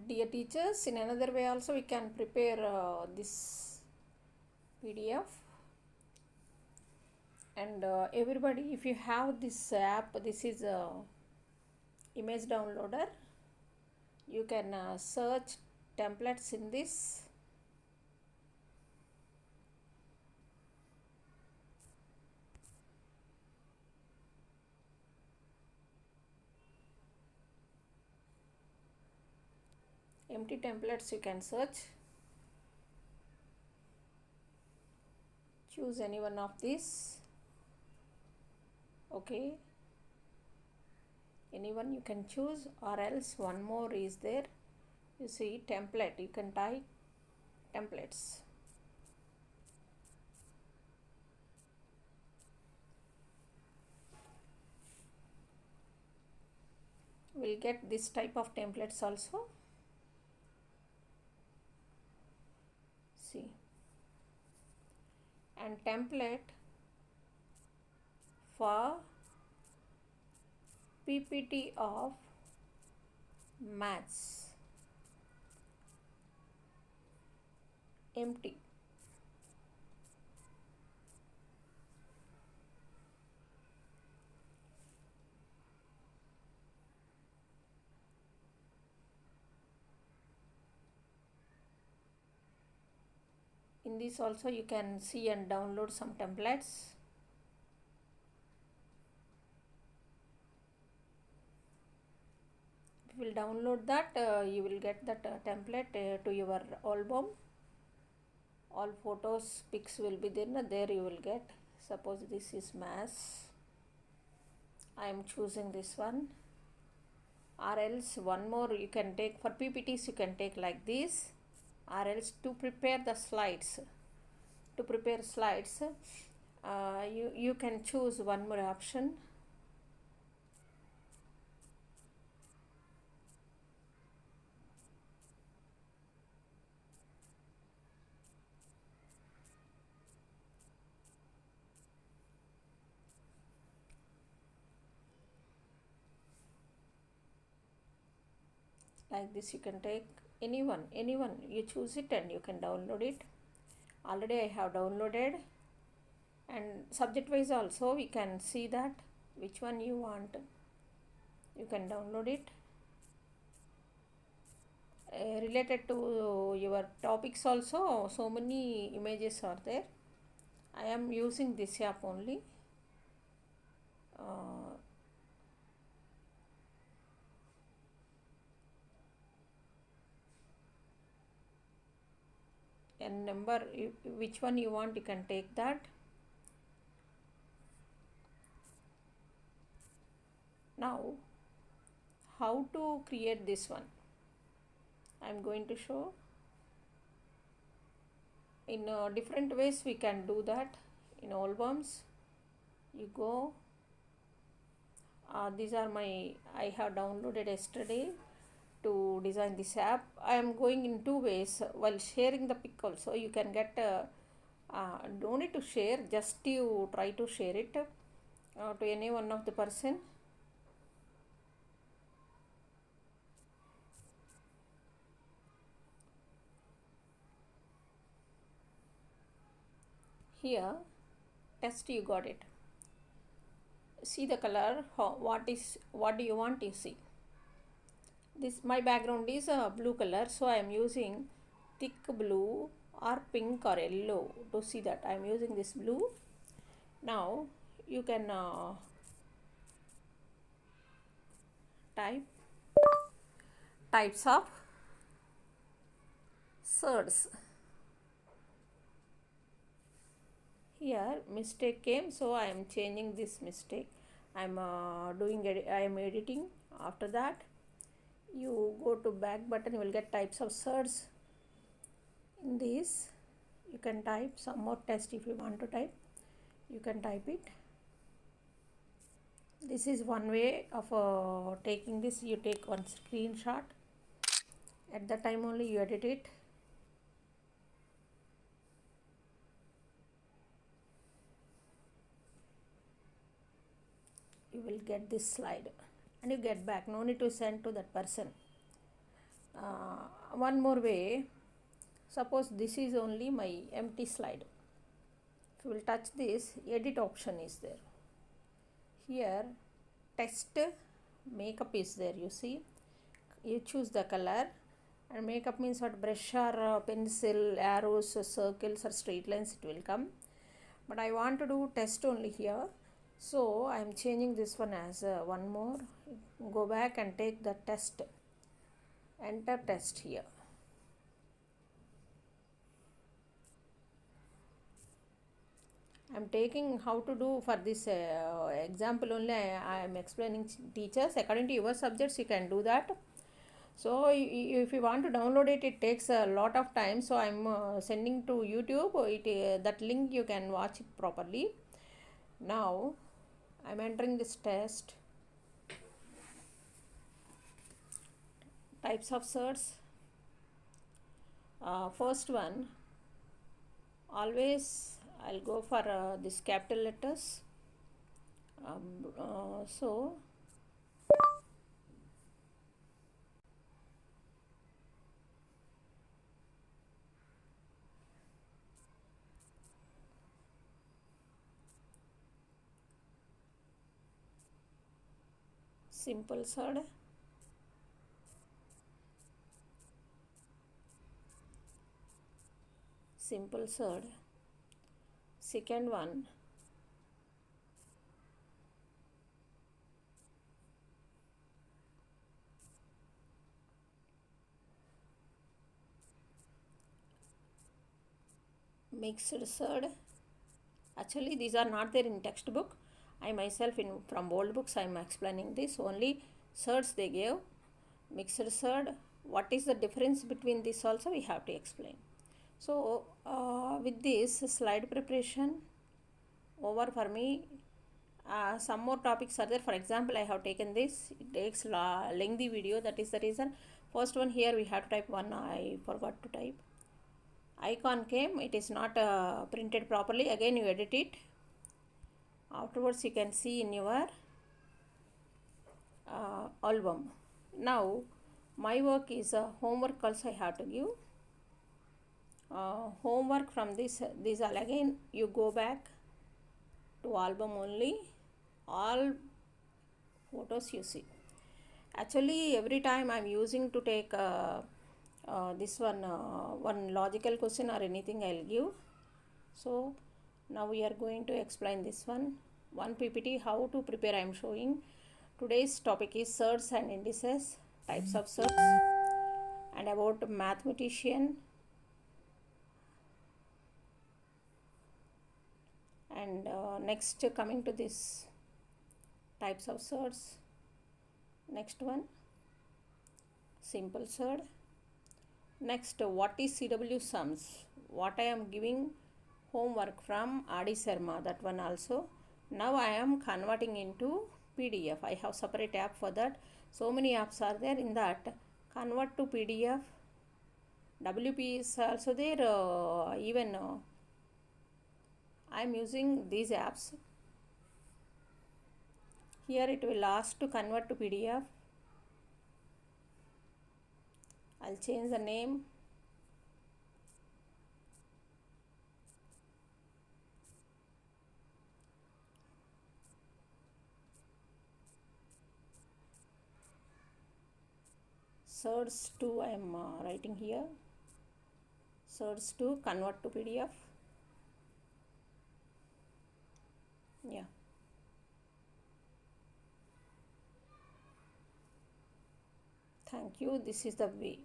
Dear teachers, in another way also we can prepare this PDF. And everybody, if you have this app, this is a image downloader. You can search templates in this. Empty templates you can search. Choose any one of these. Okay. Anyone you can choose, or else one more is there. You see template, you can type templates. We'll get this type of templates also. See, and template for PPT of maths, empty. In this also you can see and download some templates. If you will download that, you will get that template to your album. All photos, pics will be there. There you will get. Suppose this is maths. I am choosing this one. Or else one more you can take for PPTs. You can take like this. Or else to prepare the slides. To prepare slides, you can choose one more option. Like this you can take anyone you choose it and you can download it. Already I have downloaded, and subject wise also we can see that which one you want. You can download it. Related to your topics also, so many images are there. I am using this app only. And number, which one you want, you can take that. Now how to create this one I am going to show. In different ways we can do that. In albums you go, these are my, I have downloaded yesterday to design this app. I am going in two ways. While sharing the pic also you can get don't need to share, just you try to share it to any one of the person. Here test, you got it. See the color, what do you want, you see. This, my background is a blue color, so I am using thick blue or pink or yellow. To see that I am using this blue. Now you can type types of surds. Here mistake came, so I am changing this mistake. I am I am editing. After that you go to back button, you will get types of surds. In this you can type some more text. If you want to type, you can type it. This is one way of taking this. You take one screenshot, at the time only you edit it. You will get this slide and you get back. No need to send to that person. One more way, suppose this is only my empty slide. If you will touch this, edit option is there. Here test makeup is there, you see. You choose the color, and makeup means what, brush or pencil, arrows, circles or straight lines it will come. But I want to do test only here, so I am changing this one as one more. Go back and take the test, enter test here. I am taking how to do for this example only. I am explaining teachers according to your subjects you can do that. So if you want to download it, it takes a lot of time, so I'm sending to YouTube. That link you can watch it properly. Now I'm entering this test. Types of search. First one, always I'll go for this capital letters. So simple search. Simple search. Second one, mixed search. Actually these are not there in textbook. I myself from old books I am explaining this. Only search they gave. Mixed search. What is the difference between this also we have to explain. So with this slide preparation over for me. Some more topics are there. For example, I have taken this. It takes lengthy video. That is the reason. First one here we have to type one. I forgot to type. Icon came. It is not printed properly. Again you edit it. Afterwards you can see in your album. Now my work is homework also I have to give. Homework from this. These are again you go back to album only. All photos you see. Actually every time I'm using to take this one logical question or anything I'll give. So now we are going to explain this one PPT how to prepare. I am showing. Today's topic is search and indices, types of search, and about mathematician, and next coming to this types of search. Next one, simple search. Next, what is CW sums? What I am giving homework from Adi Sharma, that one also. Now I am converting into PDF. I have separate app for that. So many apps are there in that. Convert to PDF. WP is also there. Even I am using these apps. Here it will ask to convert to PDF. I'll change the name. Search to I am writing here. Search to convert to PDF. Yeah. Thank you. This is the way.